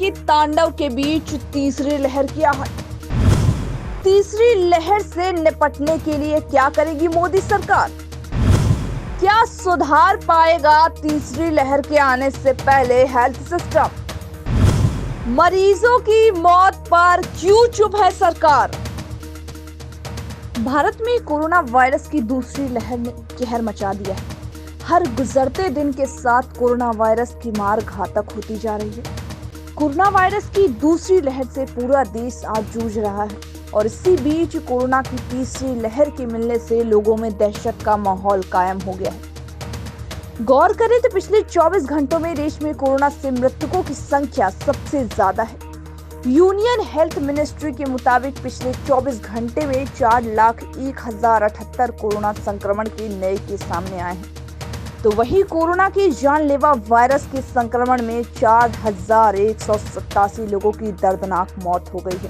के तांडव के बीच तीसरी लहर की आहट। तीसरी लहर से निपटने के लिए क्या करेगी मोदी सरकार? क्या सुधार पाएगा तीसरी लहर के आने से पहले हेल्थ सिस्टम? मरीजों की मौत पर क्यों चुप है सरकार? भारत में कोरोना वायरस की दूसरी लहर ने कहर मचा दिया है। हर गुजरते दिन के साथ कोरोना वायरस की मार घातक होती जा रही है। कोरोना वायरस की दूसरी लहर से पूरा देश आज जूझ रहा है और इसी बीच कोरोना की तीसरी लहर के मिलने से लोगों में दहशत का माहौल कायम हो गया है। गौर करें तो पिछले 24 घंटों में देश में कोरोना से मृतकों की संख्या सबसे ज्यादा है। यूनियन हेल्थ मिनिस्ट्री के मुताबिक पिछले 24 घंटे में 4,01,078 कोरोना संक्रमण के नए केस सामने आए हैं। तो वहीं कोरोना के जानलेवा वायरस के संक्रमण में 4,187 लोगों की दर्दनाक मौत हो गई है।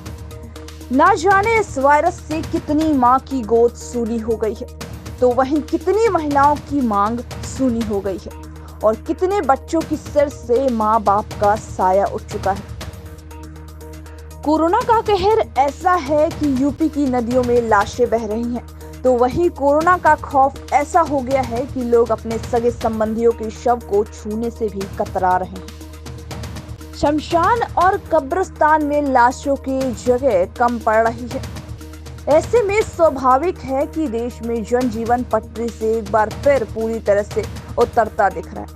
ना जाने इस वायरस से कितनी मां की गोद सूनी हो गई है, तो वहीं कितनी महिलाओं की मांग सूनी हो गई है और कितने बच्चों की सिर से मां बाप का साया उठ चुका है। कोरोना का कहर ऐसा है कि यूपी की नदियों में लाशें बह रही हैं, तो वहीं कोरोना का खौफ ऐसा हो गया है कि लोग अपने सगे संबंधियों के शव को छूने से भी कतरा रहे हैं। शमशान और कब्रिस्तान में लाशों की जगह कम पड़ रही है। ऐसे में स्वाभाविक है कि देश में जनजीवन पटरी से एक बार फिर पूरी तरह से उतरता दिख रहा है,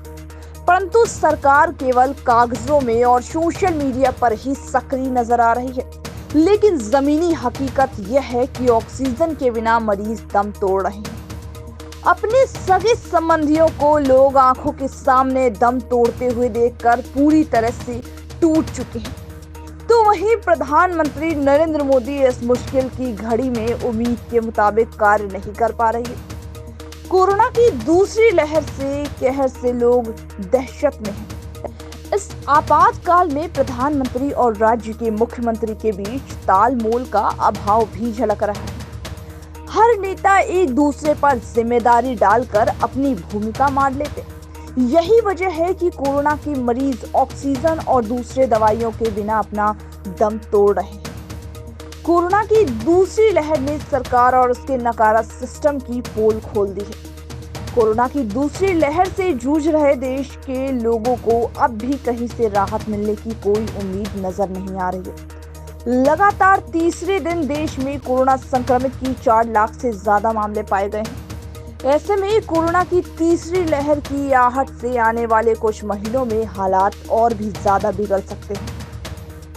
परंतु सरकार केवल कागजों में और सोशल मीडिया पर ही सक्रिय नजर आ रही है। लेकिन जमीनी हकीकत यह है कि ऑक्सीजन के बिना मरीज दम तोड़ रहे हैं। अपने सगे संबंधियों को लोग आंखों के सामने दम तोड़ते हुए देखकर पूरी तरह से टूट चुके हैं। तो वहीं प्रधानमंत्री नरेंद्र मोदी इस मुश्किल की घड़ी में उम्मीद के मुताबिक कार्य नहीं कर पा रही है। कोरोना की दूसरी लहर से कहर से लोग दहशत में हैं। इस आपातकाल में प्रधानमंत्री और राज्य के मुख्यमंत्री के बीच तालमेल का अभाव भी झलक रहा है। हर नेता एक दूसरे पर जिम्मेदारी डालकर अपनी भूमिका मार लेते। यही वजह है कि कोरोना के मरीज ऑक्सीजन और दूसरे दवाइयों के बिना अपना दम तोड़ रहे हैं। कोरोना की दूसरी लहर ने सरकार और उसके नकारा सिस्टम की पोल खोल दी है। कोरोना की दूसरी लहर से जूझ रहे देश के लोगों को अब भी कहीं से राहत मिलने की कोई उम्मीद नजर नहीं आ रही है। लगातार तीसरे दिन देश में कोरोना संक्रमित की 4 लाख से ज्यादा मामले पाए गए हैं। ऐसे में कोरोना की तीसरी लहर की आहट से आने वाले कुछ महीनों में हालात और भी ज्यादा बिगड़ सकते हैं।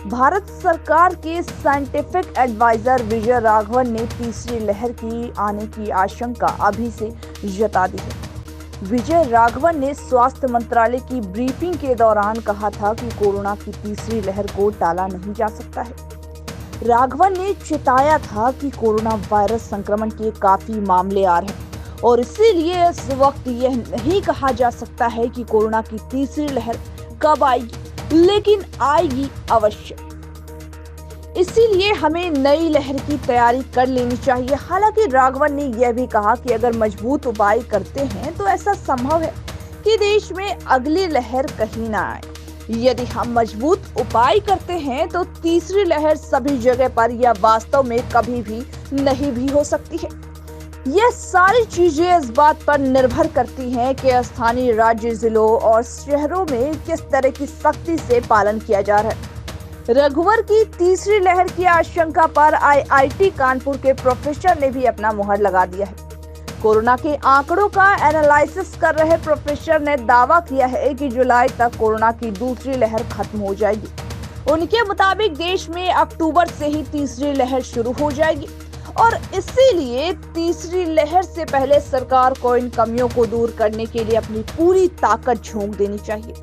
भारत सरकार के साइंटिफिक एडवाइजर विजय राघवन ने तीसरी लहर की आने की आशंका अभी से जता दी है। विजय राघवन ने स्वास्थ्य मंत्रालय की ब्रीफिंग के दौरान कहा था कि कोरोना की तीसरी लहर को टाला नहीं जा सकता है। राघवन ने चेताया था कि कोरोना वायरस संक्रमण के काफी मामले आ रहे हैं और इसीलिए इस वक्त यह नहीं कहा जा सकता है कि कोरोना की तीसरी लहर कब आएगी, लेकिन आएगी अवश्य। इसीलिए हमें नई लहर की तैयारी कर लेनी चाहिए। हालांकि राघवन ने यह भी कहा कि अगर मजबूत उपाय करते हैं तो ऐसा संभव है कि देश में अगली लहर कहीं ना आए। यदि हम मजबूत उपाय करते हैं तो तीसरी लहर सभी जगह पर या वास्तव में कभी भी नहीं भी हो सकती है। यह सारी चीजें इस बात पर निर्भर करती हैं कि स्थानीय राज्य, जिलों और शहरों में किस तरह की सख्ती से पालन किया जा रहा है। रघुवर की तीसरी लहर की आशंका पर आईआईटी कानपुर के प्रोफेसर ने भी अपना मुहर लगा दिया है। कोरोना के आंकड़ों का एनालिसिस कर रहे प्रोफेसर ने दावा किया है कि जुलाई तक कोरोना की दूसरी लहर खत्म हो जाएगी। उनके मुताबिक देश में अक्टूबर से ही तीसरी लहर शुरू हो जाएगी और इसीलिए तीसरी लहर से पहले सरकार को इन कमियों को दूर करने के लिए अपनी पूरी ताकत झोंक देनी चाहिए।